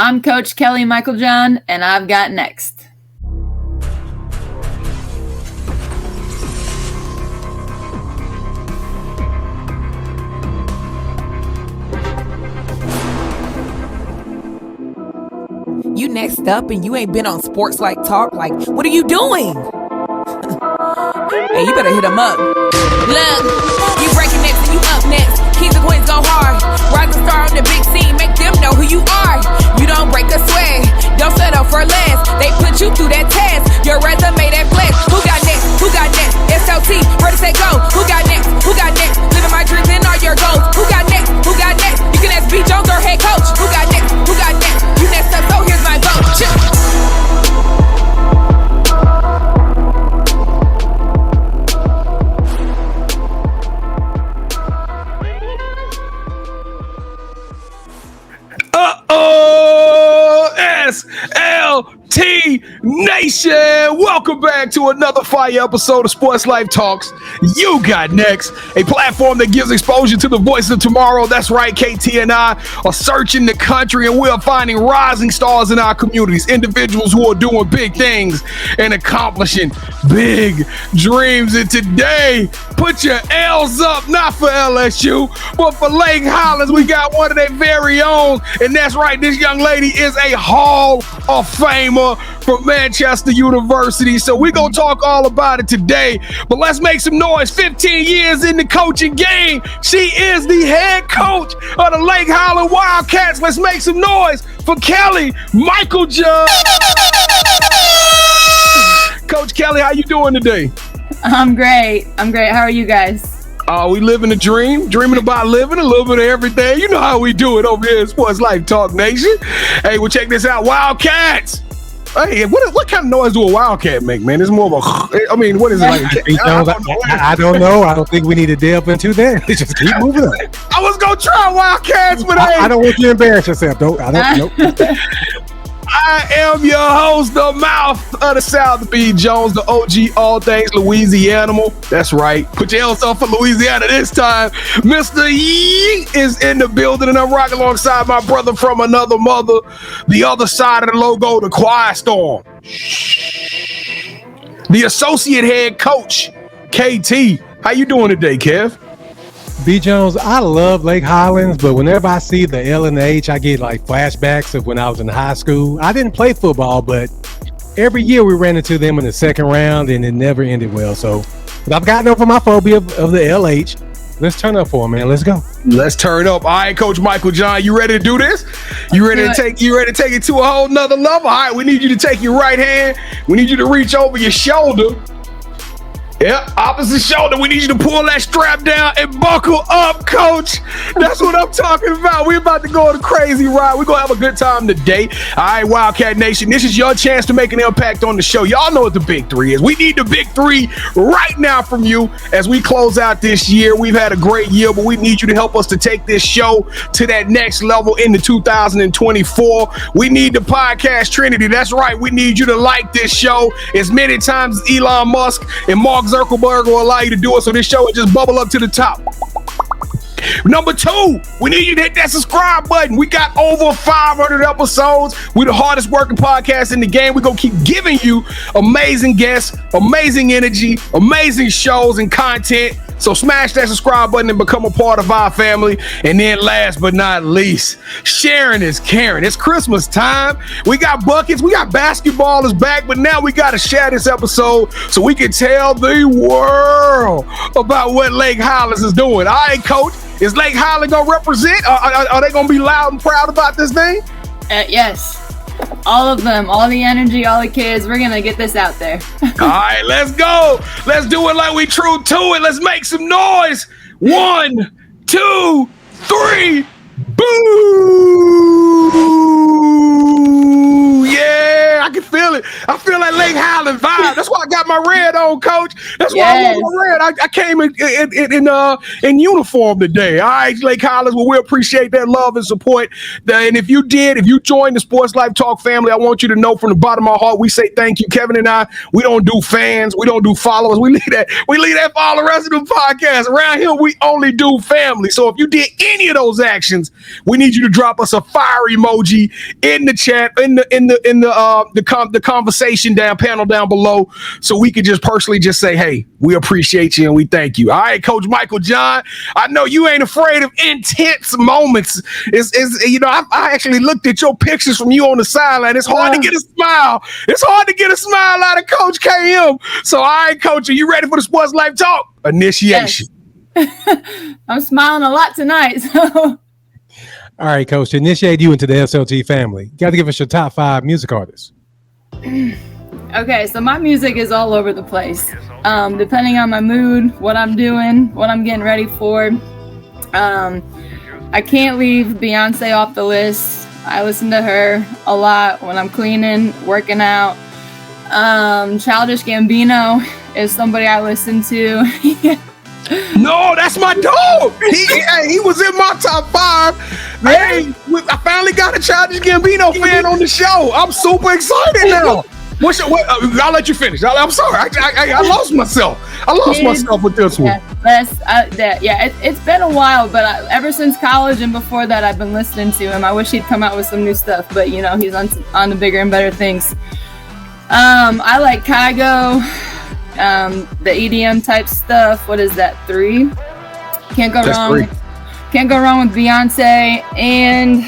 I'm Coach Kelly Meiklejohn, and I've got next. You next up and you ain't been on Sportslifetalk. Like, what are you doing? Hey, you better hit him up. Look, you breaking next and you up next. Kings and queens go hard. Rising star on the big scene, make them know who you are. You don't break a sweat, don't settle for less. They put you through that test, your resume that flex. Who got next? Who got next? SLT, ready, set, go. Who got next? Who got next? Living my dreams and all your goals. Who got next? Who got next? You can ask B. Jones or head coach. Who got next? Who got next? You next up, so here's my vote. SLT Nation, welcome back to another fire episode of Sports Life Talks. You got next, a platform that gives exposure to the voices of tomorrow. That's right, KT and I are searching the country and we are finding rising stars in our communities, individuals who are doing big things and accomplishing big dreams. And today, put your L's up, not for LSU, but for Lake Highlands. We got one of their very own, and that's right, this young lady is a Hall of Famer from Manchester University. So we're going to talk all about it today, but let's make some noise. 15 years in the coaching game. She is the head coach of the Lake Highlands Wildcats. Let's make some noise for Kelly Meiklejohn. Coach Kelly, how you doing today? I'm great. How are you guys? We living the dream, dreaming about living a little bit of everything. You know how we do it over here in Sports Life Talk Nation. Hey, well, check this out. Wildcats. Hey, what kind of noise do a Wildcat make, man? It's more of a, I mean, what is it like? I don't know. I don't think we need to delve into that. Just keep moving on. I was going to try Wildcats, but I don't want you to embarrass yourself. Nope. I am your host, the mouth of the South, B. Jones, the OG, all things Louisianimal. That's right. Put your L's up for Louisiana this time. Mr. Yee is in the building, and I'm rocking alongside my brother from another mother, the other side of the logo, the Quiet Storm. The associate head coach, KT. How you doing today, Kev? B. Jones, I love Lake Highlands, but whenever I see the L and the H, I get like flashbacks of when I was in high school. I didn't play football, but every year we ran into them in the second round, and it never ended well. So, but I've gotten over my phobia of the LH. Let's turn up for it, man. Let's go. Let's turn up. All right, Coach Meiklejohn, you ready to do this? You ready to take it to a whole nother level? All right, we need you to take your right hand. We need you to reach over your shoulder. Yep, opposite shoulder. We need you to pull that strap down and buckle up, Coach. That's what I'm talking about. We're about to go on a crazy ride. We're going to have a good time today. All right, Wildcat Nation, this is your chance to make an impact on the show. Y'all know what the big three is. We need the big three right now from you as we close out this year. We've had a great year, but we need you to help us to take this show to that next level into 2024. We need the podcast Trinity. That's right. We need you to like this show as many times as Elon Musk and Mark Zuckerberg will allow you to do it, so this show will just bubble up to the top. Number 2, we need you to hit that subscribe button. We got over 500 episodes. We're the hardest working podcast in the game. We're going to keep giving you amazing guests, amazing energy, amazing shows and content. So smash that subscribe button and become a part of our family. And then last but not least, sharing is caring. It's Christmas time. We got buckets. We got basketball is back, but now we got to share this episode so we can tell the world about what Lake Highlands is doing. All right, Coach, is Lake Highlands going to represent? Are they going to be loud and proud about this thing? Yes. All of them, all the energy, all the kids. We're going to get this out there. All right, let's go. Let's do it like we true to it. Let's make some noise. 1, 2, 3. Boo! Yeah, I can feel it. I feel that Lake Highland vibe. That's why I got my red on, Coach. That's why I wore red. I came in uniform today. All right, Lake Highlands. Well, we appreciate that love and support. And if you joined the Sports Life Talk family, I want you to know from the bottom of our heart, we say thank you. Kevin and I, we don't do fans. We don't do followers. We leave that for all the rest of the podcasts. Around here, we only do family. So if you did any of those actions, we need you to drop us a fire emoji in the chat, in the conversation panel down below, so we could just personally just say, hey, we appreciate you and we thank you. All right, Coach Meiklejohn, I know you ain't afraid of intense moments. I actually looked at your pictures from you on the sideline. It's hard to get a smile. It's hard to get a smile out of Coach KM. So, all right, Coach, are you ready for the Sports Life Talk Initiation? Yes. I'm smiling a lot tonight. So. All right, Coach, to initiate you into the SLT family, you got to give us your top 5 music artists. Okay, so my music is all over the place. Depending on my mood, what I'm doing, what I'm getting ready for. I can't leave Beyonce off the list. I listen to her a lot when I'm cleaning, working out. Childish Gambino is somebody I listen to. No, that's my dog. He was in my top 5. Hey, I finally got a Childish Gambino fan on the show. I'm super excited now. I'll let you finish. I'm sorry. I lost myself. With this one. It's been a while, but ever since college and before that, I've been listening to him. I wish he'd come out with some new stuff, but he's on the bigger and better things. I like Kygo, the EDM type stuff. What is that? 3? Can't go wrong. 3. Can't go wrong with Beyonce. And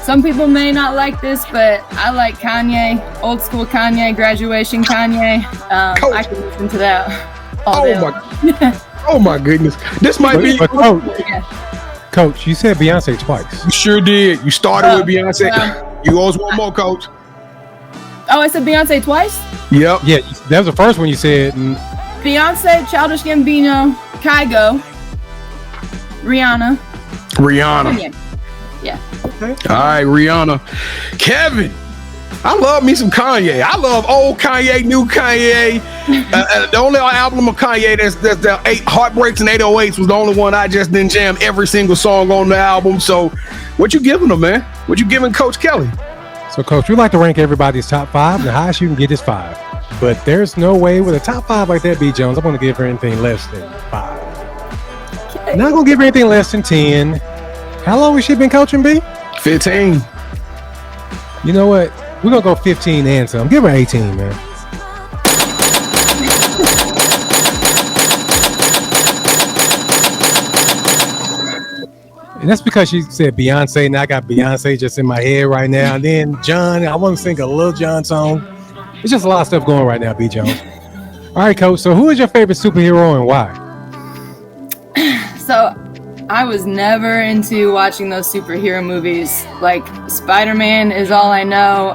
some people may not like this, but I like Kanye, old school Kanye, graduation Kanye. I can listen to that all day long. Oh my goodness. This might be Coach, you said Beyonce twice. You sure did. You started with Beyonce. You always want more, Coach. Oh, I said Beyonce twice? Yep. Yeah, that was the first one you said. Beyonce, Childish Gambino, Kygo, Rihanna. Yeah. Okay. All right, Rihanna. Kevin, I love me some Kanye. I love old Kanye, new Kanye. The only album of Kanye that's the 8 Heartbreaks and 808s was the only one I just didn't jam every single song on the album. So what you giving them, man? What you giving Coach Kelly? So, Coach, we like to rank everybody's top 5. The highest you can get is 5. But there's no way with a top 5 like that, B. Jones, I'm going to give her anything less than 5. Okay. Not going to give her anything less than 10. How long has she been coaching, B? 15. You know what? We're going to go 15 and some. Give her 18, man. And that's because she said Beyonce, and I got Beyonce just in my head right now. And then John, I want to sing a Lil Jon song. There's just a lot of stuff going right now, B. Jones. All right, Coach. So who is your favorite superhero and why? So I was never into watching those superhero movies. Like Spider-Man is all I know.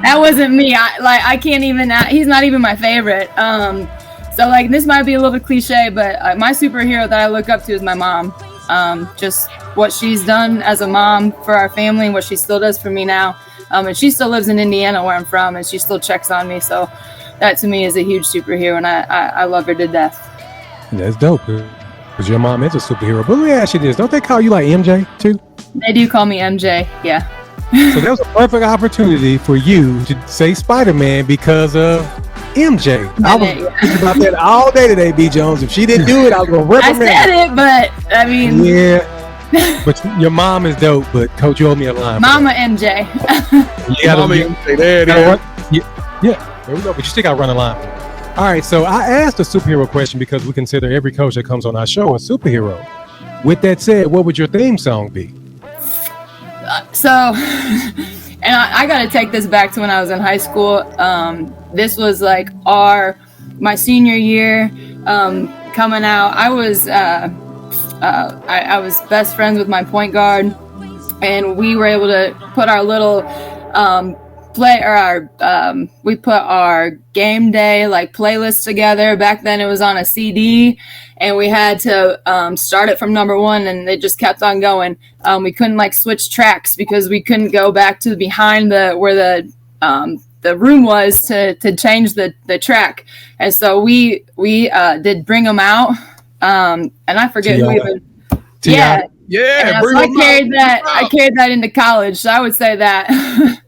That wasn't me. I can't even. He's not even my favorite. So like this might be a little bit cliche, but my superhero that I look up to is my mom. Just what she's done as a mom for our family and what she still does for me now. And she still lives in Indiana where I'm from, and she still checks on me. So that to me is a huge superhero, and I love her to death. That's dope, because your mom is a superhero. But let me ask you this: don't they call you like MJ too? They do call me MJ, yeah. So that was a perfect opportunity for you to say Spider-Man because of MJ. I was thinking about that all day today, B. Jones. If she didn't do it, I was going to reprimand. I said it, but I mean. Yeah. But your mom is dope, but Coach, you owe me a line. Mama MJ. You gotta MJ. There we go. But you still got to run a line. All right, so I asked a superhero question because we consider every coach that comes on our show a superhero. With that said, what would your theme song be? And I got to take this back to when I was in high school. This was like my senior year coming out. I was best friends with my point guard, and we were able to put our little we put our game day like playlist together. Back then it was on a CD, and we had to start it from number 1, and it just kept on going. We couldn't like switch tracks because we couldn't go back to behind where the the room was to change the track. And so we did bring them out. And I forget who even. Yeah. Yeah. So I carried that into college. So I would say that.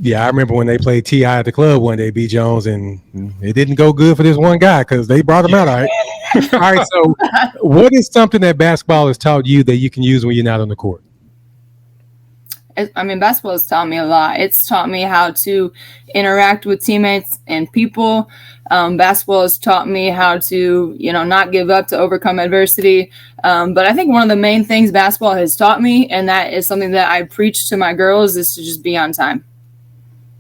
Yeah, I remember when they played T.I. at the club one day, B. Jones, and it didn't go good for this one guy because they brought him out. All right. All right. So what is something that basketball has taught you that you can use when you're not on the court? I mean, basketball has taught me a lot. It's taught me how to interact with teammates and people. Basketball has taught me how to, not give up, to overcome adversity. But I think one of the main things basketball has taught me, and that is something that I preach to my girls, is to just be on time.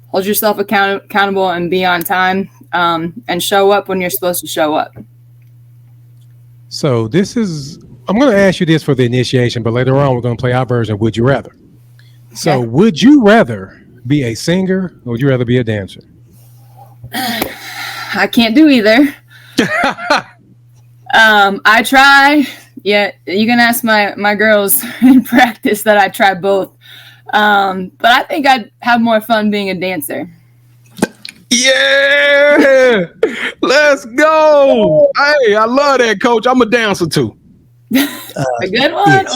Hold yourself accountable and be on time, and show up when you're supposed to show up. So I'm going to ask you this for the initiation, but later on we're going to play our version of Would You Rather. So would you rather be a singer or would you rather be a dancer? I can't do either. I try. Yeah, you can ask my girls in practice that I try both. But I think I'd have more fun being a dancer. Yeah, let's go. Hey, I love that, Coach. I'm a dancer too. A good one?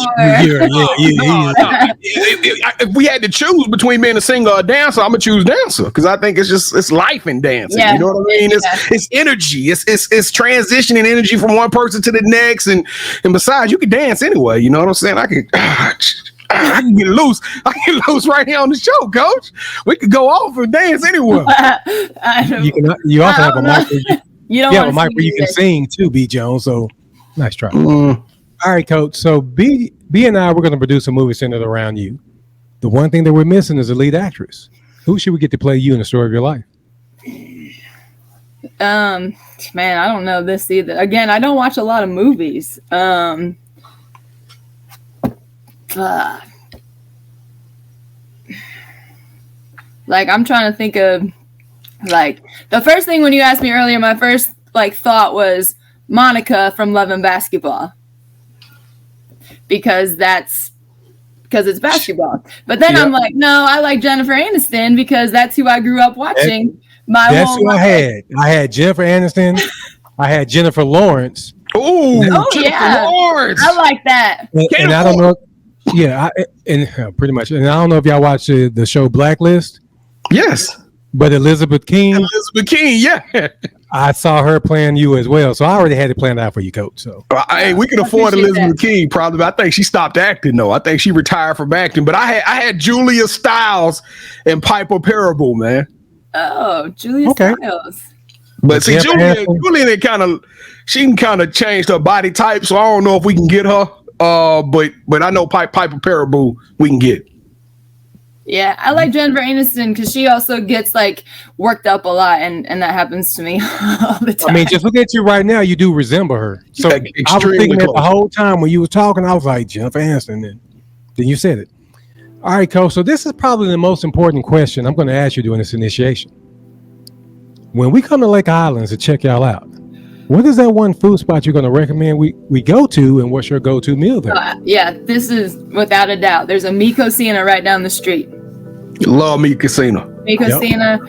If we had to choose between being a singer or a dancer, I'm gonna choose dancer because I think it's life in dancing. You know what I mean? It's energy. It's transitioning energy from one person to the next, and besides, you can dance anyway. You know what I'm saying? I can get loose. I can get loose right here on the show, Coach. We could go off and dance anywhere. You also have a mic. You have a mic where you can sing too, B. Jones. So nice try. All right, Coach. So B and I, we're going to produce a movie centered around you. The one thing that we're missing is a lead actress. Who should we get to play you in the story of your life? Man, I don't know this either. Again, I don't watch a lot of movies. Like, I'm trying to think of, like, the first thing when you asked me earlier, my first thought was Monica from Love and Basketball. Because it's basketball. But then I'm like, no, I like Jennifer Aniston because that's who I grew up watching. That's who I had. I had Jennifer Aniston. I had Jennifer Lawrence. Jennifer Lawrence. I like that. And I don't know. Yeah, pretty much. And I don't know if y'all watched the show Blacklist. Yes. But Elizabeth King, yeah. I saw her playing you as well. So I already had it planned out for you, Coach. So we can afford Elizabeth King probably, but I think she stopped acting though. I think she retired from acting. But I had Julia Stiles and Piper Parable, man. Oh, Julia Stiles. But see, Julia she kind of changed her body type, so I don't know if we can get her. But I know Piper Parable we can get. Yeah, I like Jennifer Aniston because she also gets worked up a lot, and that happens to me all the time. I mean, just look at you right now. You do resemble her. So I was thinking that the whole time when you were talking, I was like, Jennifer Aniston. Then you said it. All right, Coach. So this is probably the most important question I'm going to ask you during this initiation. When we come to Lake Highlands to check y'all out, what is that one food spot you're going to recommend we go to, and what's your go-to meal there? This is without a doubt. There's a Mi Cocina right down the street. Love Mi Cocina. Mi Cocina.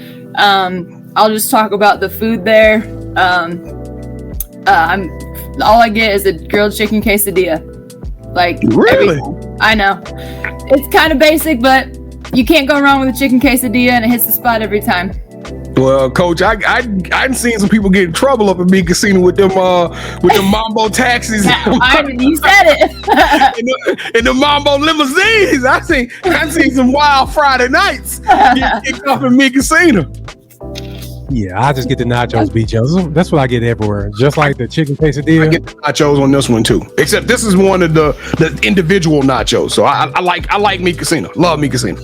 I'll just talk about the food there. All I get is a grilled chicken quesadilla. Really? I know. It's kind of basic, but you can't go wrong with a chicken quesadilla, and it hits the spot every time. Well, Coach, I've seen some people get in trouble up in Mi Cocina with them Mambo taxis. You said it. and the Mambo limousines. I've seen some wild Friday nights get off in Mi Cocina. Yeah, I just get the nachos, B. Jones. That's what I get everywhere. Just like the chicken quesadilla. I get the nachos on this one too. Except this is one of the individual nachos. So I like Mi Cocina. Love Mi Cocina.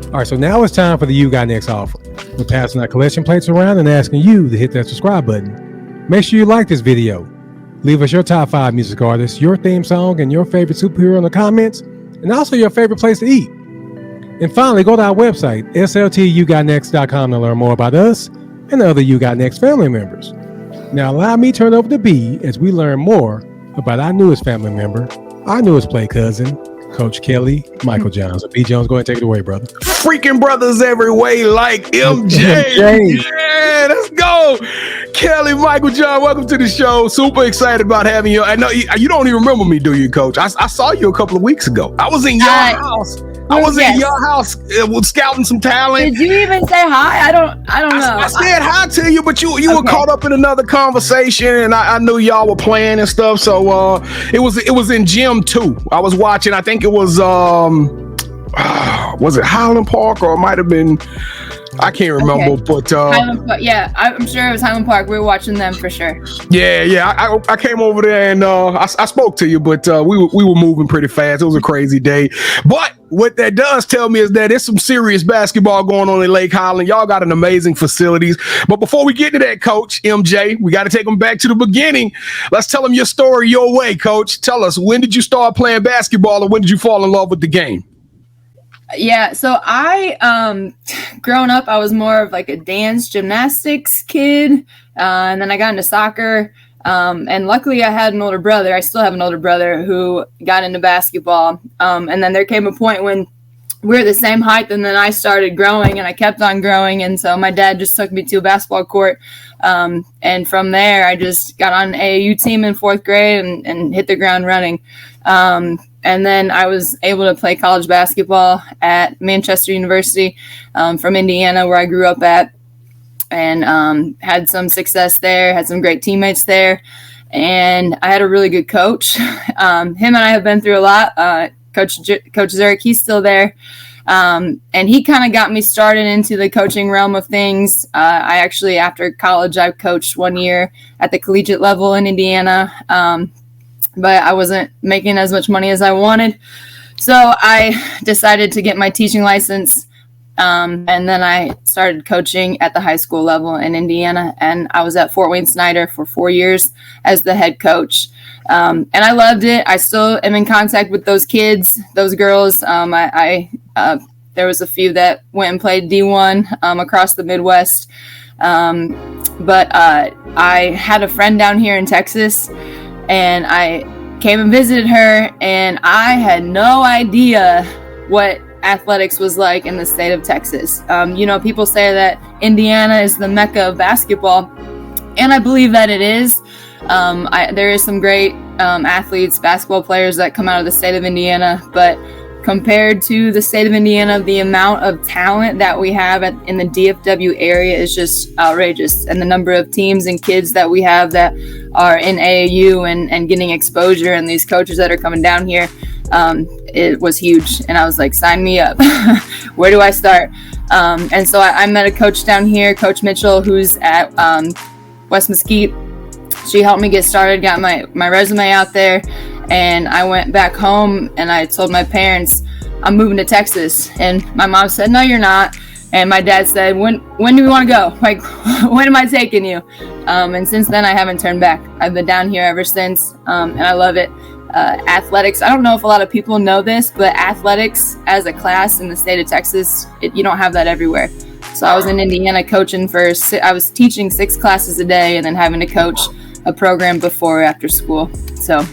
All right, so now it's time for the You Got Next offer. We're passing our collection plates around and asking you to hit that subscribe button. Make sure you like this video. Leave us your top 5 music artists, your theme song, and your favorite superhero in the comments, and also your favorite place to eat. And finally, go to our website, sltugotnext.com, to learn more about us and other You Got Next family members. Now allow me to turn over to B as we learn more about our newest family member, our newest play cousin, Coach Kelly Meiklejohn. So B. Jones, go ahead and take it away, brother. freaking brothers every way like MJ. Yeah, let's go. Kelly Meiklejohn, welcome to the show. Super excited about having you. I know you don't even remember me, do you, Coach? I saw you a couple of weeks ago. I was in your house. I was in your house scouting some talent. Did you even say hi? I don't know. I said hi to you, but you were caught up in another conversation, and I knew y'all were playing and stuff. So it was in gym 2. I was watching. I think it was it Highland Park, or it might have been, I can't remember, but Highland Park, yeah, I'm sure it was Highland Park. We were watching them for sure. Yeah. I came over there and I spoke to you, but we were moving pretty fast. It was a crazy day. But what that does tell me is that there's some serious basketball going on in Lake Highlands. Y'all got an amazing facilities. But before we get to that, Coach MJ, we got to take them back to the beginning. Let's tell them your story your way, Coach. Tell us, when did you start playing basketball, and when did you fall in love with the game? Yeah, so I, growing up, I was more of like a dance gymnastics kid, and then I got into soccer, and luckily I had an older brother. I still have an older brother who got into basketball, and then there came a point when we were the same height, and then I started growing, and I kept on growing, and so my dad just took me to a basketball court, and from there I just got on an AAU team in 4th grade and hit the ground running. And then I was able to play college basketball at Manchester University from Indiana, where I grew up at, and had some success there, had some great teammates there. And I had a really good coach. Him and I have been through a lot. Coach Zurich, he's still there. And he kind of got me started into the coaching realm of things. I actually, after college, I coached 1 year at the collegiate level in Indiana. But I wasn't making as much money as I wanted. So I decided to get my teaching license. And then I started coaching at the high school level in Indiana. And I was at Fort Wayne Snyder for 4 years as the head coach. And I loved it. I still am in contact with those kids, those girls. There was a few that went and played D1 across the Midwest. But I had a friend down here in Texas, and I came and visited her, and I had no idea what athletics was like in the state of Texas. People say that Indiana is the mecca of basketball, and I believe that it is. There is some great athletes, basketball players that come out of the state of Indiana, but compared to the state of Indiana, the amount of talent that we have in the DFW area is just outrageous. And the number of teams and kids that we have that are in AAU and getting exposure, and these coaches that are coming down here, it was huge. And I was like, sign me up. Where do I start? And so I met a coach down here, Coach Mitchell, who's at West Mesquite. She helped me get started, got my resume out there. And I went back home and I told my parents, I'm moving to Texas. And my mom said, no, you're not. And my dad said, when do we want to go? Like, when am I taking you? And since then, I haven't turned back. I've been down here ever since, and I love it. Athletics, I don't know if a lot of people know this, but athletics as a class in the state of Texas, you don't have that everywhere. So I was in Indiana coaching I was teaching 6 classes a day and then having to coach a program before or after school. So.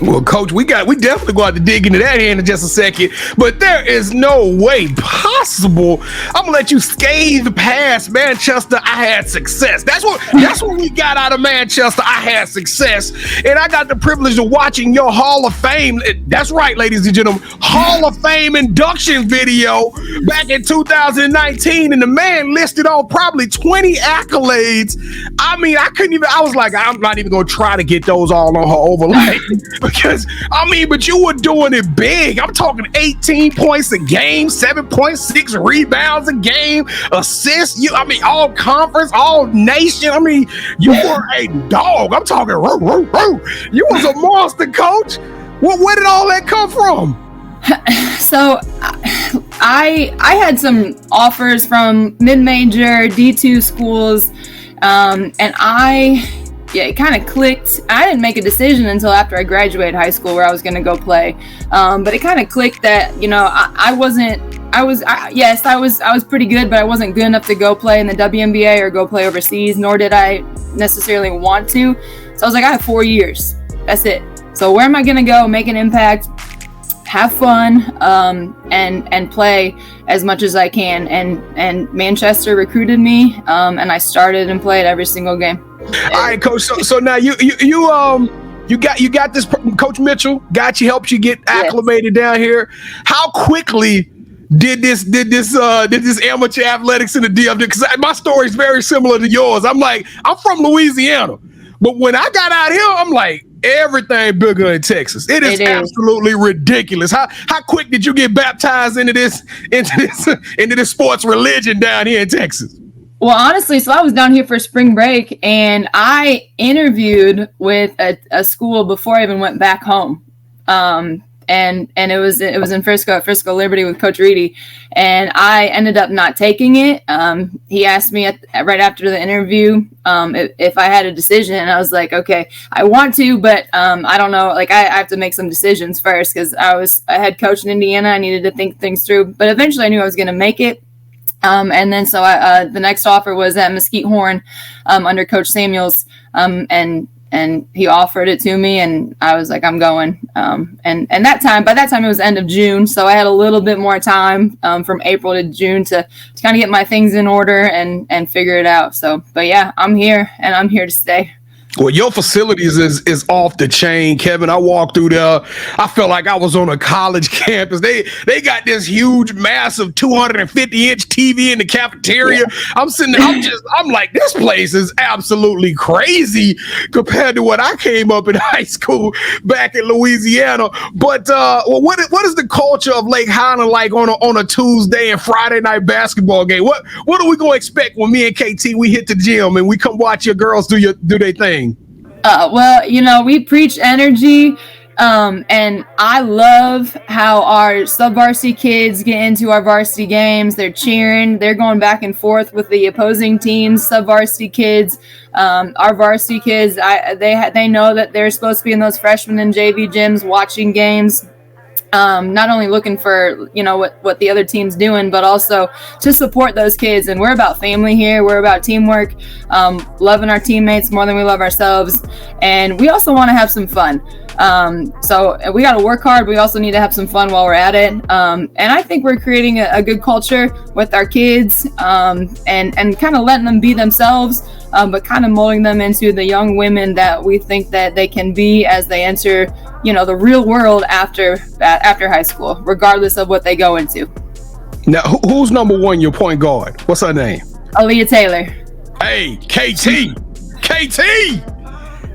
Well, Coach, we definitely go out to dig into that here in just a second, but there is no way possible I'm gonna let you scathe past Manchester. I had success. That's what we got out of Manchester. I had success, and I got the privilege of watching your Hall of Fame. That's right, ladies and gentlemen, Hall of Fame induction video back in 2019, and the man listed on probably 20 accolades. I mean, I was like, I'm not even gonna try to get those all on her overlay. Because, but you were doing it big. I'm talking 18 points a game, 7.6 rebounds a game, assists. All conference, all nation. You were a dog. I'm talking, you was a monster, Coach. Where did all that come from? So I had some offers from mid-major D2 schools, and it kind of clicked. I didn't make a decision until after I graduated high school where I was going to go play. But it kind of clicked that, I was pretty good, but I wasn't good enough to go play in the WNBA or go play overseas, nor did I necessarily want to. So I was like, I have 4 years. That's it. So where am I going to go make an impact? have fun, and play as much as I can. And Manchester recruited me, and I started and played every single game. All right, Coach. So now you got this. Coach Mitchell got you, helped you get acclimated down here. How quickly did this amateur athletics in the DFW? Because my story is very similar to yours. I'm from Louisiana, but when I got out here, I'm like, everything bigger in Texas. It is absolutely ridiculous. How quick did you get baptized into this sports religion down here in Texas? Well, honestly, so I was down here for spring break, and I interviewed with a school before I even went back home. And it was in Frisco Liberty with Coach Reedy, and I ended up not taking it. He asked me right after the interview if I had a decision, and I was like, okay, I want to, but I don't know. Like, I have to make some decisions first because I was a head coach in Indiana. I needed to think things through, but eventually I knew I was going to make it. And then so the next offer was at Mesquite Horn under Coach Samuels, and he offered it to me, and I was like, I'm going. And by that time it was end of June, so I had a little bit more time from April to June to kind of get my things in order and figure it out. So, but yeah, I'm here, and I'm here to stay. Well, your facilities is off the chain, Kevin. I walked through there. I felt like I was on a college campus. They got this huge, massive 250-inch TV in the cafeteria. Yeah. I'm sitting there. I'm like, this place is absolutely crazy compared to what I came up in high school back in Louisiana. But what is the culture of Lake Highlands like on a Tuesday and Friday night basketball game? What are we gonna expect when me and KT we hit the gym and we come watch your girls do their thing? Well, we preach energy, and I love how our sub-varsity kids get into our varsity games. They're cheering. They're going back and forth with the opposing teams, sub-varsity kids. Our varsity kids, they know that they're supposed to be in those freshman and JV gyms watching games. Not only looking for, what the other team's doing, but also to support those kids. And we're about family here. We're about teamwork, loving our teammates more than we love ourselves. And we also want to have some fun. So we got to work hard. We also need to have some fun while we're at it. And I think we're creating a good culture with our kids, and kind of letting them be themselves, but kind of molding them into the young women that we think that they can be as they enter, the real world after high school, regardless of what they go into. Now, who's number one, your point guard? What's her name? Aaliyah Taylor. Hey, KT.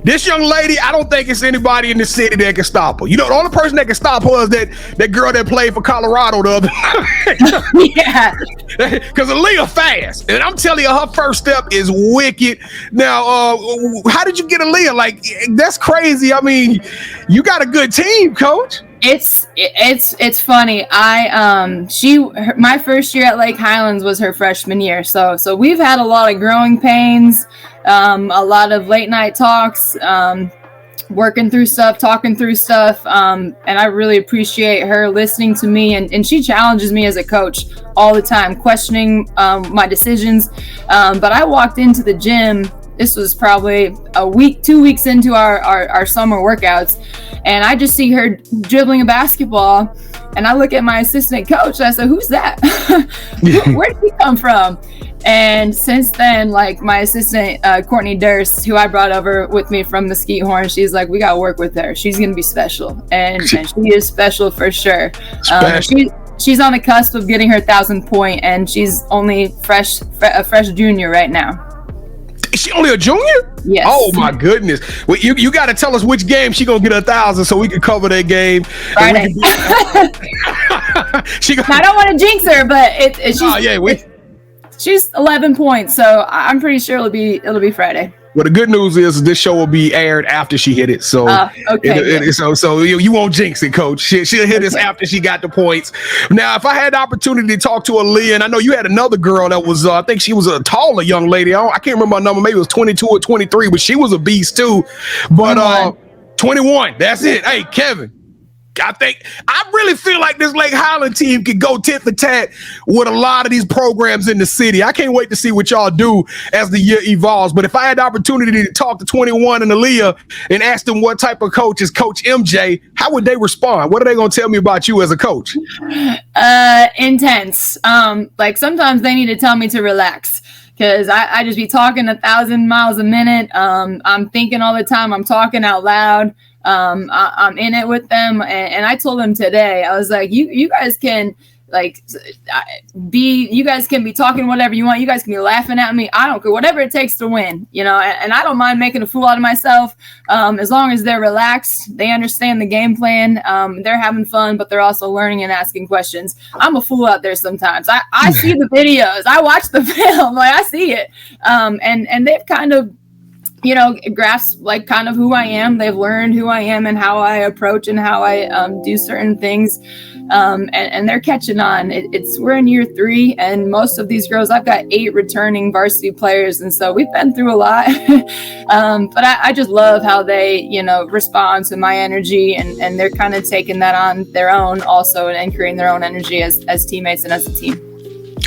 This young lady, I don't think it's anybody in the city that can stop her. The only person that can stop her is that girl that played for Colorado the other night. Yeah. Because Aaliyah fast. And I'm telling you, her first step is wicked. Now, how did you get Aaliyah? Like, that's crazy. I mean, you got a good team, Coach. It's funny. My first year at Lake Highlands was her freshman year. So we've had a lot of growing pains, a lot of late night talks, working through stuff, talking through stuff. And I really appreciate her listening to me, and she challenges me as a coach all the time, questioning my decisions. But I walked into the gym. This was probably 2 weeks into our summer workouts, and I just see her dribbling a basketball, and I look at my assistant coach, and I said, who's that? Where did he come from? And since then, like, my assistant, Courtney Durst, who I brought over with me from Mesquite Horn, she's like, we got to work with her. She's going to be special. And she is special for sure. She's on the cusp of getting her 1,000 point, and she's only a fresh junior right now. Is she only a junior? Yes. Oh my goodness! Well, you got to tell us which game she gonna get 1,000 so we can cover that game. Friday. I don't want to jinx her, but she's 11 points, so I'm pretty sure it'll be Friday. Well, the good news is this show will be aired after she hit it. So, so you won't jinx it, Coach. She'll hit us after she got the points. Now, if I had the opportunity to talk to Aaliyah, and I know you had another girl that was, I think she was a taller young lady. I can't remember her number. Maybe it was 22 or 23, but she was a beast too. But 21, that's it. Hey, Kevin, I really feel like this Lake Highland team could go tit for tat with a lot of these programs in the city. I can't wait to see what y'all do as the year evolves. But if I had the opportunity to talk to 21 and Aaliyah and ask them what type of coach is Coach MJ, how would they respond? What are they going to tell me about you as a coach? Intense. Like sometimes they need to tell me to relax. Because I just be talking 1,000 miles a minute. I'm thinking all the time. I'm talking out loud. I'm in it with them. And I told them today, I was like, you guys can you guys can be talking whatever you want. You guys can be laughing at me. I don't care. Whatever it takes to win, and I don't mind making a fool out of myself. As long as they're relaxed, they understand the game plan. They're having fun, but they're also learning and asking questions. I'm a fool out there sometimes. I see the videos. I watch the film. I see it. And they've kind of, grasp kind of who I am. They've learned who I am and how I approach and how I do certain things. And they're catching on. We're in year 3, and most of these girls, I've got 8 returning varsity players. And so we've been through a lot, but I just love how they, respond to my energy, and they're kind of taking that on their own also and creating their own energy as teammates and as a team.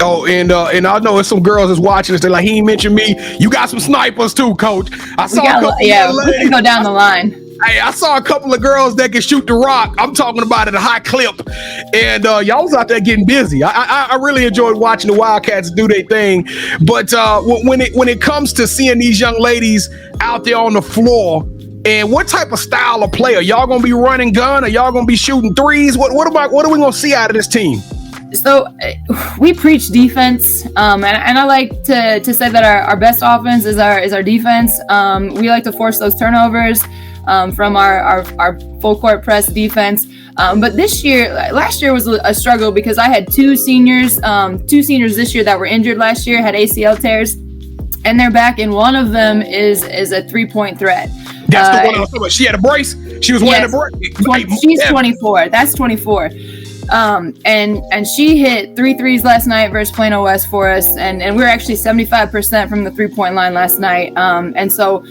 Oh, and I know there's some girls that's watching this. They're like, he ain't mentioned me. You got some snipers too, Coach. I saw we can go down the line. Hey, I saw a couple of girls that can shoot the rock. I'm talking about at a high clip. And y'all was out there getting busy. I really enjoyed watching the Wildcats do their thing. But when it comes to seeing these young ladies out there on the floor, and what type of style of player? Y'all gonna be running gun? Are y'all gonna be shooting threes? What are we gonna see out of this team? So we preach defense, and I like to say that our best offense is our defense. We like to force those turnovers from our full court press defense. But last year was a struggle because I had two seniors this year that were injured last year, had ACL tears, and they're back, and one of them is a 3-point threat. That's the one I was talking about. She had a brace. She was wearing a brace. She's 24. That's 24. And she hit 3 threes last night versus Plano West for us, and we were actually 75% from the 3-point line last night. And so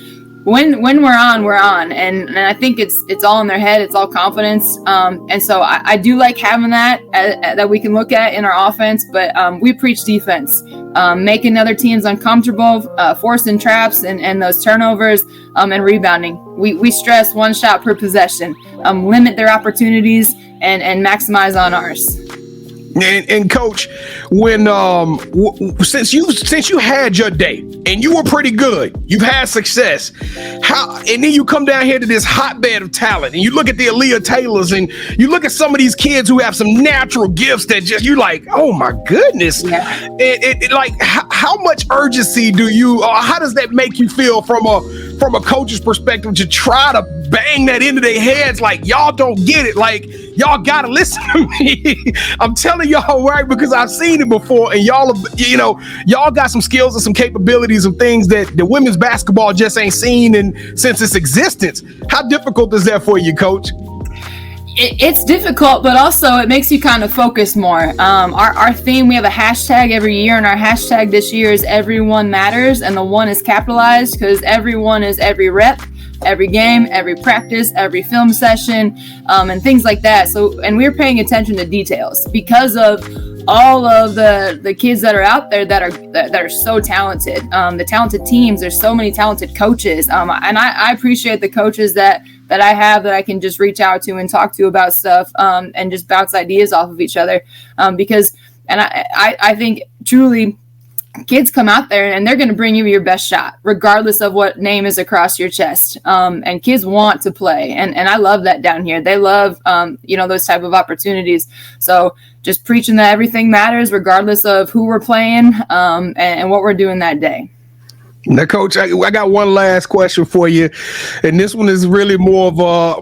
when we're on, and I think it's all in their head, it's all confidence. And so I do like having that we can look at in our offense, but we preach defense, making other teams uncomfortable, forcing traps and those turnovers, and rebounding. We stress 1 shot per possession, limit their opportunities, and maximize on ours. And Coach, when since you had your day and you were pretty good, you've had success. And then you come down here to this hotbed of talent, and you look at the Aaliyah Taylors, and you look at some of these kids who have some natural gifts that just you're like, oh my goodness. Yeah. How much urgency how does that make you feel from a coach's perspective to try to bang that into their heads like y'all don't get it, like y'all gotta listen to me? I'm telling y'all, right, because I've seen it before, and y'all got some skills and some capabilities of things that the women's basketball just ain't seen since its existence. How difficult is that for you, Coach? It's difficult, but also it makes you kind of focus more. Our theme, we have a hashtag every year, and our hashtag this year is everyone matters, and the 1 is capitalized because everyone is every rep, every game, every practice, every film session, and things like that. So, and we're paying attention to details because of all of the kids that are out there that are so talented. The talented teams, there's so many talented coaches, and I appreciate the coaches that I have that I can just reach out to and talk to about stuff, and just bounce ideas off of each other, because I think truly kids come out there and they're going to bring you your best shot, regardless of what name is across your chest. And kids want to play. And I love that down here. They love, those type of opportunities. So just preaching that everything matters, regardless of who we're playing, and what we're doing that day. Now, Coach, I got one last question for you, and this one is really more of a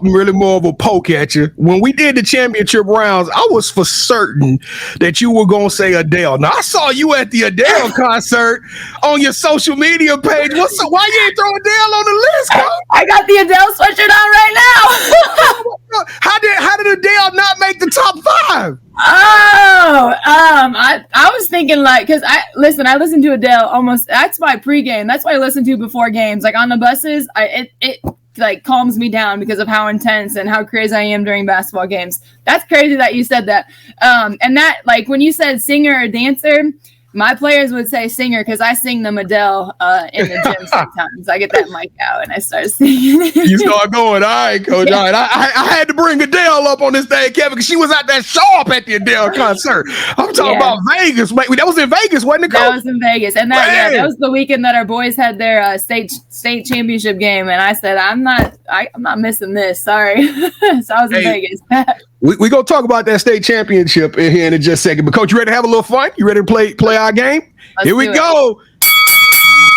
poke at you. When we did the championship rounds, I was for certain that you were gonna say Adele. Now, I saw you at the Adele concert on your social media page. Why you ain't throw Adele on the list, Coach? I got the Adele sweatshirt on right now. How did Adele not make the top 5? I was thinking because I listen to Adele almost. That's my pregame. That's what I listen to before games. Like on the buses, like calms me down because of how intense and how crazy I am during basketball games. That's crazy that you said that. And that, like, when you said singer or dancer, my players would say singer because I sing them Adele in the gym sometimes. I get that mic out and I start singing. You start going, all right, Coach. All right, I had to bring Adele up on this day, Kevin, because she was at that show up at the Adele concert. I'm talking about Vegas. Wait, that was in Vegas, wasn't it, Coach? That was in Vegas, and that was the weekend that our boys had their state championship game. And I said, I'm not missing this. Sorry, so I was in Vegas. We gonna talk about that state championship in here in just a second. But Coach, you ready to have a little fun? You ready to play our game? Here we go.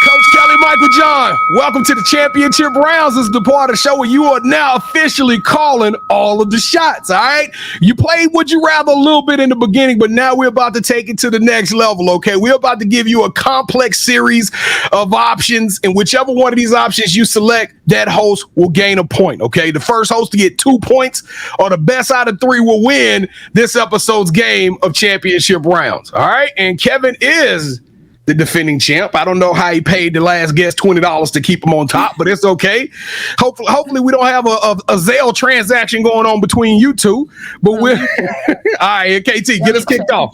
Coach Kelly Meiklejohn, welcome to the championship rounds. This is the part of the show where you are now officially calling all of the shots. All right, you played Would You Rather a little bit in the beginning, but now we're about to take it to the next level. Okay, we're about to give you a complex series of options, and whichever one of these options you select, that host will gain a point. Okay, the first host to get 2 points or the best out of 3 will win this episode's game of championship rounds. All right, and Kevin is the defending champ. I don't know how he paid the last guest $20 to keep him on top, but it's okay. Hopefully we don't have a Zelle transaction going on between you two. But we're all right. KT, get us kicked off.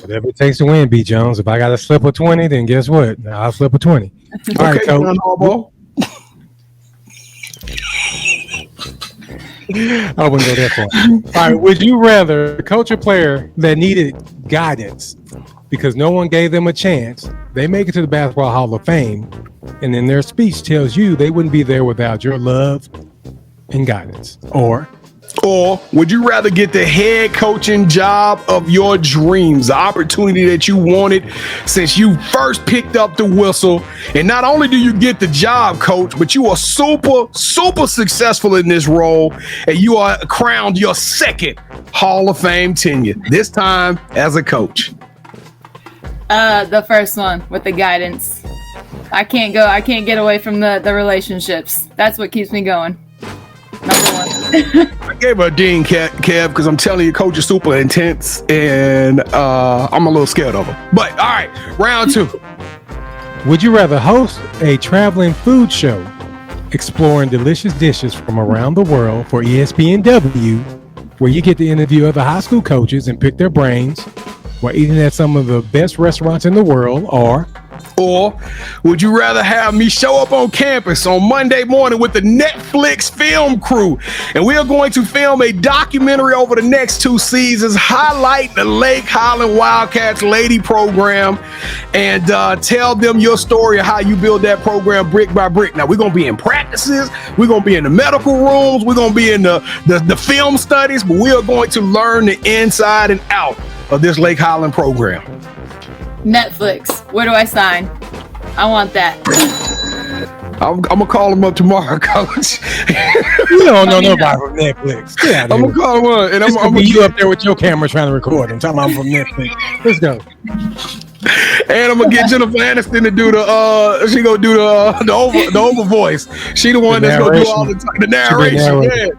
Whatever it takes to win, B. Jones. If I got to slip a 20, then guess what? I'll slip a 20. All right, Coach. I wouldn't go that far. All right. Would you rather coach a player that needed guidance because no one gave them a chance? They make it to the Basketball Hall of Fame, and then their speech tells you they wouldn't be there without your love and guidance. Or would you rather get the head coaching job of your dreams, the opportunity that you wanted since you first picked up the whistle? And not only do you get the job, Coach, but you are super, super successful in this role, and you are crowned your second Hall of Fame tenure, this time as a coach. The first one with the guidance. I can't get away from the relationships. That's what keeps me going. Number one. I gave her a ding, Kev, because I'm telling you, Coach is super intense, and I'm a little scared of her. But all right, round 2. Would you rather host a traveling food show exploring delicious dishes from around the world for ESPNW, where you get to interview other high school coaches and pick their brains while eating at some of the best restaurants in the world? Or would you rather have me show up on campus on Monday morning with the Netflix film crew, and we are going to film a documentary over the next 2 seasons highlighting the Lake Highlands Wildcats lady program, and tell them your story of how you build that program brick by brick? Now, we're going to be in practices, we're going to be in the medical rooms, we're going to be in the film studies, but we are going to learn the inside and out of this Lake Highland program. Netflix. Where do I sign? I want that. I'm gonna call him up tomorrow, Coach. You don't know nobody from Netflix. I'm gonna call him up, and I'm gonna be you up there with your camera trying to record. I'm talking about I'm from Netflix. Let's go. And I'm gonna get Jennifer Aniston to do she gonna do the over voice. She the one that's gonna do all the narration. Yeah.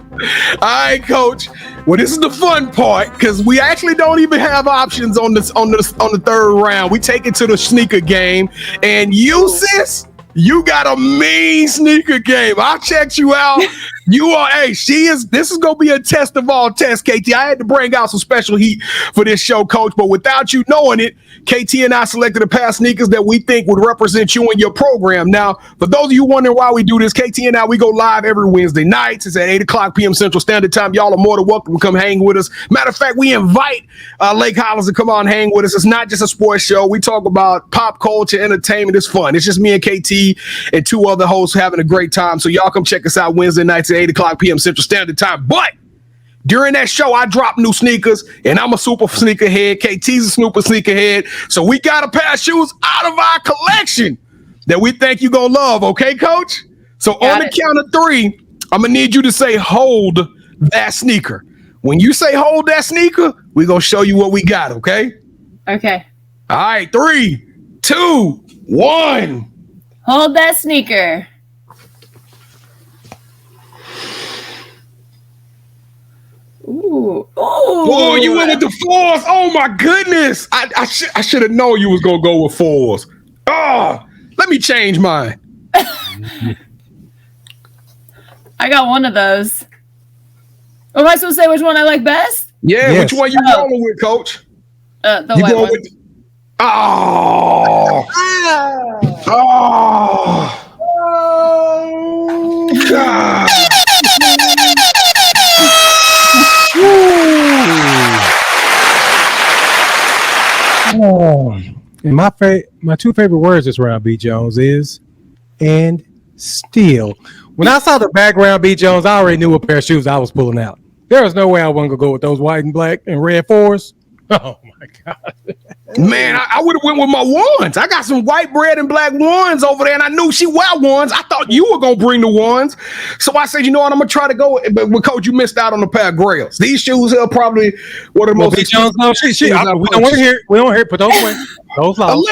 All right, Coach. Well, this is the fun part, because we actually don't even have options on the third round. We take it to the sneaker game, and you, sis, you got a mean sneaker game. I checked you out. You are this is gonna be a test of all tests, KT. I had to bring out some special heat for this show, Coach, but without you knowing it, KT and I selected a pair of sneakers that we think would represent you and your program. Now, for those of you wondering why we do this, KT and I, we go live every Wednesday nights. It's at 8:00 p.m. Central Standard Time. Y'all are more than welcome to come hang with us. Matter of fact, we invite Lake Highlands to come on and hang with us. It's not just a sports show. We talk about pop culture, entertainment. It's fun. It's just me and KT and 2 other hosts having a great time. So y'all come check us out Wednesday nights at 8:00 p.m. Central Standard Time. But during that show, I drop new sneakers, and I'm a super sneakerhead. KT's a super sneakerhead. So we got a pair of shoes out of our collection that we think you're going to love. Okay, Coach? So on the count of 3, I'm going to need you to say, hold that sneaker. When you say hold that sneaker, we're going to show you what we got, okay? Okay. All right, 3, 2, 1. Hold that sneaker. Ooh. Oh, you went with the 4s. Oh my goodness. I should have known you was gonna go with 4s. Oh, let me change mine. I got one of those. Am I supposed to say which one I like best? Yeah, yes. Which one you going with, Coach? The white one. Oh, God. And my two favorite words this round, B. Jones, is and still. When I saw the background, B. Jones, I already knew what pair of shoes I was pulling out. There was no way I wasn't gonna go with those white and black and red 4s. Oh my God. Man, I would have went with my ones. I got some white bread and black ones over there, and I knew she wear ones. I thought you were gonna bring the ones, so I said, you know what, I'm gonna try to go. But Coach, you missed out on the pair of grails. These shoes are probably one of the most. Jones, no, we don't want to hear. We don't hear. Put those away. Those low.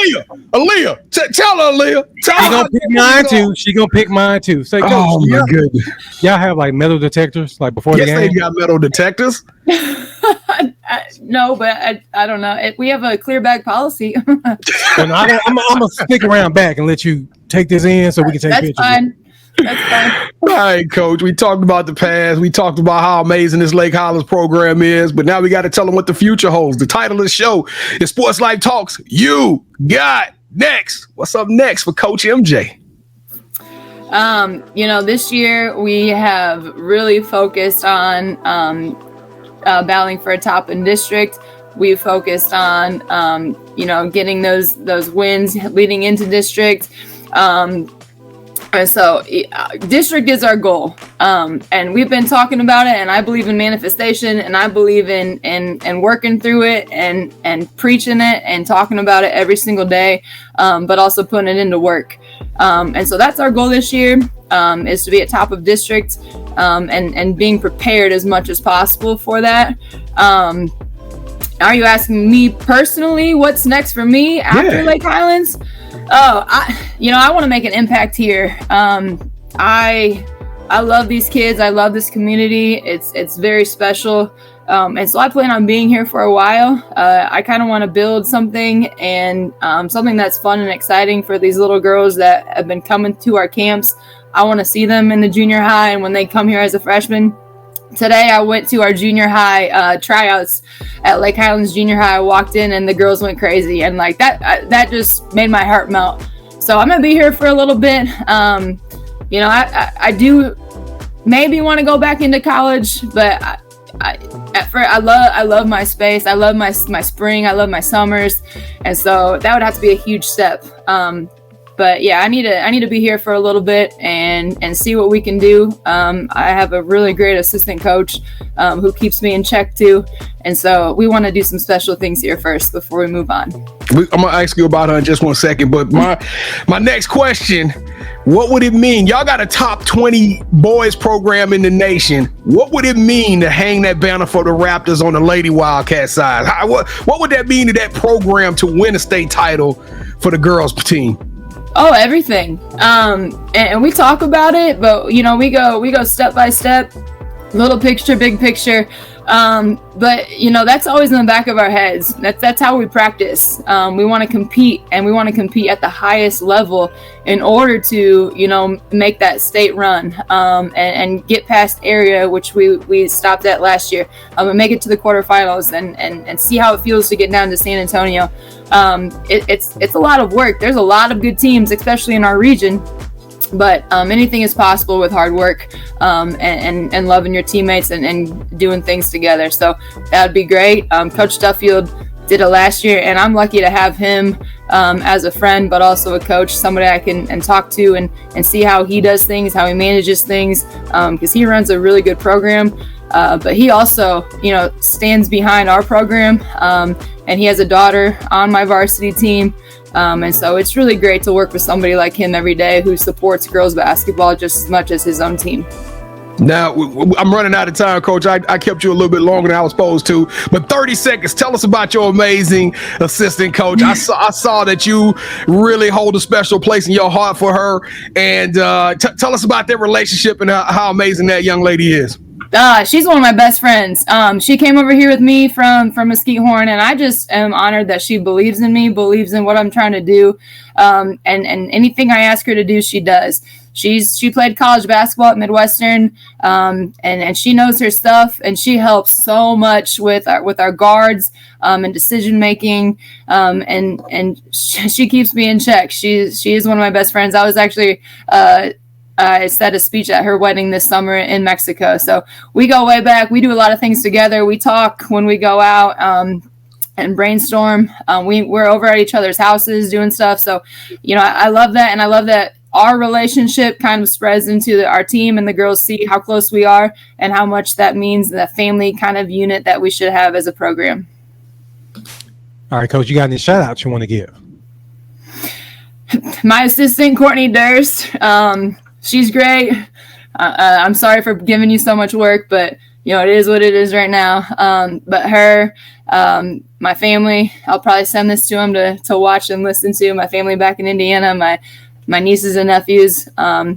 Aaliyah, tell her, Aaliyah. Tell she gonna pick mine too. She gonna pick mine too. Say, oh my goodness, y'all have like metal detectors like before the game? Yes, they got metal detectors. No, but I don't know. We have a clear bag policy. I'm gonna stick around back and let you take this in so we can take pictures. Fine. That's fine. All right, Coach. We talked about the past. We talked about how amazing this Lake Highlands program is, but now we got to tell them what the future holds. The title of the show is Sports Life Talks. You got next. What's up next for Coach MJ? This year we have really focused on battling for a top in district. We focused on, getting those wins leading into district. And so district is our goal. And we've been talking about it, and I believe in manifestation, and I believe in working through it and preaching it and talking about it every single day, but also putting it into work. And so that's our goal this year, is to be at top of district, and being prepared as much as possible for that. Are you asking me personally what's next for me after Lake Highlands? Oh, I want to make an impact here. I love these kids. I love this community. It's very special. And so I plan on being here for a while. I kind of want to build something and something that's fun and exciting for these little girls that have been coming to our camps. I want to see them in the junior high and when they come here as a freshman. Today I went to our junior high tryouts at Lake Highlands Junior High. I walked in and the girls went crazy, and like that just made my heart melt. So I'm gonna be here for a little bit. I do maybe want to go back into college, but I love my space. I love my spring. I love my summers, and so that would have to be a huge step. But yeah, I need to be here for a little bit and see what we can do. I have a really great assistant coach who keeps me in check too, and so we want to do some special things here first before we move on. I'm gonna ask you about her in just 1 second, but my next question: what would it mean? Y'all got a top 20 boys program in the nation. What would it mean to hang that banner for the Raptors on the Lady Wildcat side? What would that mean to that program to win a state title for the girls team? Oh, everything. And we talk about it, but we go step by step, little picture, big picture. But that's always in the back of our heads. That's how we practice. We want to compete, and we want to compete at the highest level in order to, make that state run, and get past area, which we stopped at last year, and make it to the quarterfinals and see how it feels to get down to San Antonio. It's a lot of work. There's a lot of good teams, especially in our region. But anything is possible with hard work, and loving your teammates and doing things together. So that would be great. Coach Duffield did it last year, and I'm lucky to have him as a friend, but also a coach, somebody I can talk to and see how he does things, how he manages things, because he runs a really good program. But he also, stands behind our program, and he has a daughter on my varsity team. And so it's really great to work with somebody like him every day who supports girls basketball just as much as his own team. Now, I'm running out of time, Coach. I kept you a little bit longer than I was supposed to, but 30 seconds. Tell us about your amazing assistant coach. I saw that you really hold a special place in your heart for her, and tell us about their relationship and how amazing that young lady is. She's one of my best friends. She came over here with me from Mesquite Horn, and I just am honored that she believes in me, believes in what I'm trying to do, and anything I ask her to do, she does. she played college basketball at Midwestern, and she knows her stuff, and she helps so much with our guards and decision making, and she keeps me in check. She is one of my best friends. I was actually I said a speech at her wedding this summer in Mexico. So we go way back. We do a lot of things together. We talk when we go out and brainstorm. We're over at each other's houses doing stuff. So, I love that. And I love that our relationship kind of spreads into our team, and the girls see how close we are and how much that means, the family kind of unit that we should have as a program. All right, Coach, you got any shout outs you want to give? My assistant, Courtney Durst. She's great. I'm sorry for giving you so much work, but it is what it is right now. But her, my family, I'll probably send this to them to watch and listen to. My family back in Indiana, my nieces and nephews, my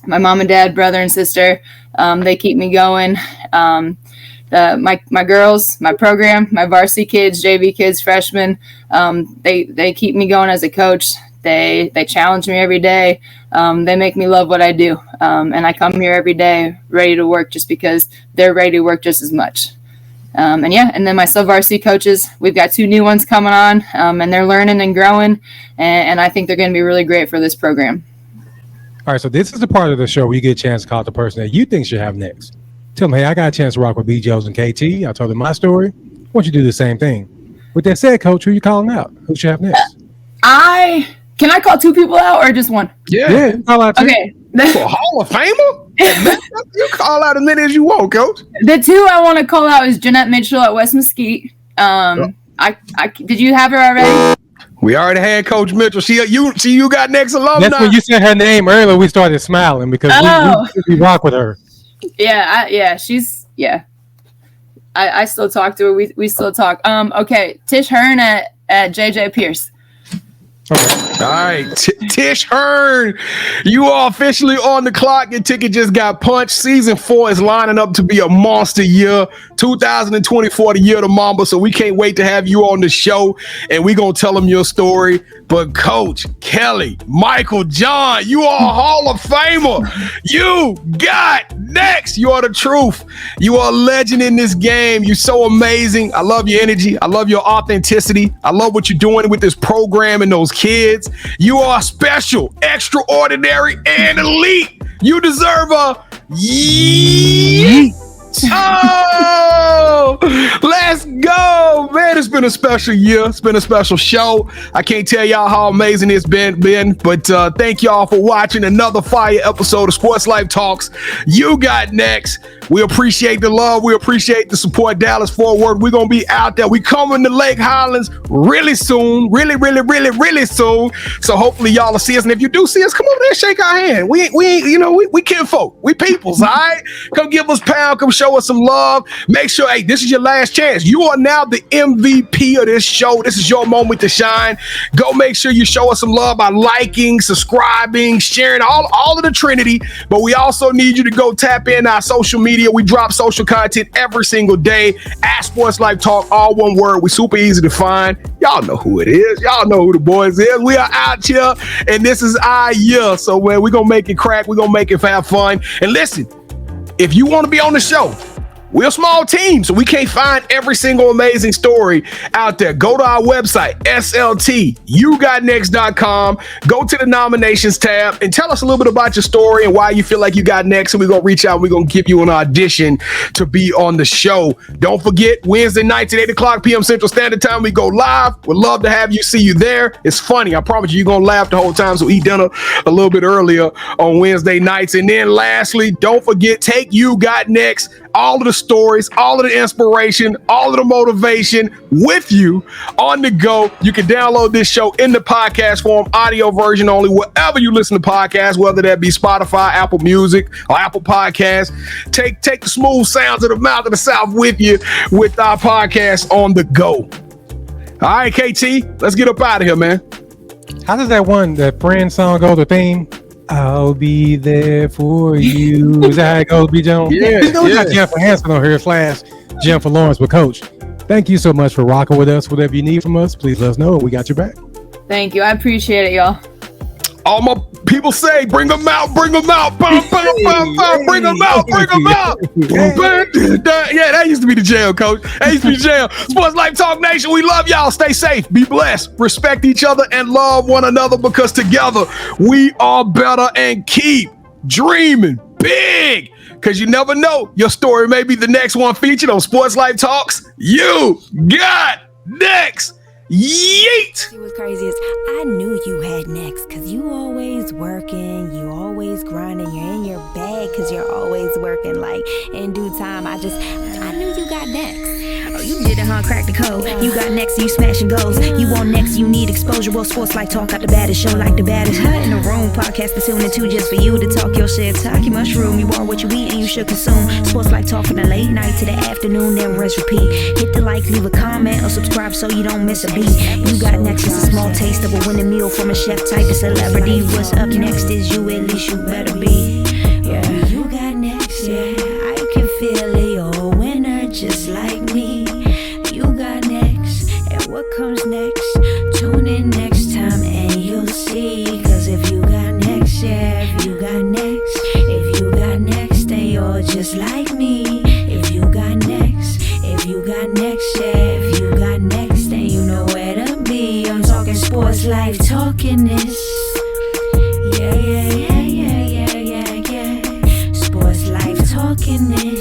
mom and dad, brother and sister, they keep me going. My girls, my program, my varsity kids, JV kids, freshmen, they keep me going as a coach. They challenge me every day. They make me love what I do. And I come here every day ready to work just because they're ready to work just as much. And then my sub-varsity coaches, we've got 2 new ones coming on, and they're learning and growing. And I think they're going to be really great for this program. All right, so this is the part of the show where you get a chance to call the person that you think should have next. Tell them, hey, I got a chance to rock with BJs and KT. I told them my story. Why don't you do the same thing? With that said, Coach, who you calling out? Who should have next? Can I call 2 people out or just 1? Yeah, call out 2. Okay. For Hall of Famer? You call out as many as you want, Coach. The 2 I want to call out is Jeanette Mitchell at West Mesquite. Did you have her already? We already had Coach Mitchell. You got next alumni. That's when you said her name earlier. We started smiling because we rock with her. Yeah, she's I still talk to her. We still talk. Okay, Tish Hearn at JJ Pierce. Okay. All right, Tish Hearn, you are officially on the clock. Your ticket just got punched. Season 4 is lining up to be a monster year. 2024, the year of the Mamba. So we can't wait to have you on the show, and we're gonna tell them your story. But Coach Kelly Meiklejohn, you are a Hall of Famer. You got next. You are the truth. You are a legend in this game. You're so amazing. I love your energy. I love your authenticity. I love what you're doing with this program and those kids. You are special, extraordinary, and elite. You deserve a yeet. Oh, let's go, man. It's been a special year. It's been a special show. I can't tell y'all how amazing it's been, but thank y'all for watching another fire episode of Sports Life Talks. You got next. We appreciate the love. We appreciate the support. Dallas Fort Worth. We're going to be out there. We coming to Lake Highlands really soon. Really soon. So hopefully y'all will see us. And if you do see us, come over there and shake our hand. We kinfolk. We peoples, all right? Come give us pound. Come show us some love. Make sure, hey, this is your last chance. You are now the MVP of this show. This is your moment to shine. Go make sure you show us some love by liking, subscribing, sharing, all of the Trinity. But we also need you to go tap in our social media. We drop social content every single day at Sports Life Talk, all one word. We super easy to find. Y'all know who it is. Y'all know who the boys is. We are out here, and this is our year. So, man, we're going to make it crack. We're going to make it have fun. And listen, if you want to be on the show, we're a small team, so we can't find every single amazing story out there. Go to our website, SLTUGotNext.com. Go to the nominations tab and tell us a little bit about your story and why you feel like you got next. And we're going to reach out and we're going to give you an audition to be on the show. Don't forget, Wednesday nights at 8 o'clock p.m. Central Standard Time, we go live. We'd love to have you, see you there. It's funny. I promise you're going to laugh the whole time, so eat dinner a little bit earlier on Wednesday nights. And then lastly, don't forget, take You Got Next. All of the stories, all of the inspiration, all of the motivation with you on the go. You can download this show in the podcast form, audio version only, wherever you listen to podcasts, whether that be Spotify, Apple Music, or Apple Podcasts. Take the smooth sounds of the mouth of the South with you with our podcast on the go. All right, KT, let's get up out of here, man. How does that Friends song go, the theme? I'll be there for you. Is that how it goes, B. Jones? Yeah. We got Jennifer Hanson on here / Jennifer Lawrence. But Coach, thank you so much for rocking with us. Whatever you need from us, please let us know. We got your back. Thank you. I appreciate it, y'all. All my people say, bring them out, bring them out, bum, bum, bum, bum, bring them out, bring them out. Yeah, that used to be the jail, coach. That used to be the jail. Sports Life Talk Nation, we love y'all. Stay safe, be blessed, respect each other, and love one another, because together we are better, and keep dreaming big, because you never know, your story may be the next one featured on Sports Life Talks. You got next. Yeet! See what's crazy is I knew you had next, cause you always working, you always grinding, you're in your bag cause you're always working. Like in due time, I knew you got next. Oh, you did it, huh? Crack the code. You got next, you smashing goals. You want next, you need exposure. Well, Sports Like Talk got the baddest show, like the baddest hut in the room. Podcast to tune into just for you to talk your shit. Talk your mushroom. You are what you eat and you should consume. Sports Like Talk from the late night to the afternoon, then rest repeat. Hit the like, leave a comment, or subscribe so you don't miss a beat. You got next is a small taste of a winning meal from a chef type of celebrity. What's up next is you, at least you better be. Yeah, you got next, yeah. I can feel it, you're a winner just like me. You got next, and what comes next? Tune in next time and you'll see. Cause if you got next, yeah, if you got next, if you got next, then you're just like me. If you got next, if you got next, yeah, if you got next, then you know where to be. I'm talking Sports Life, talking this. Yeah, yeah, yeah, yeah, yeah, yeah, yeah. Sports Life, talking this.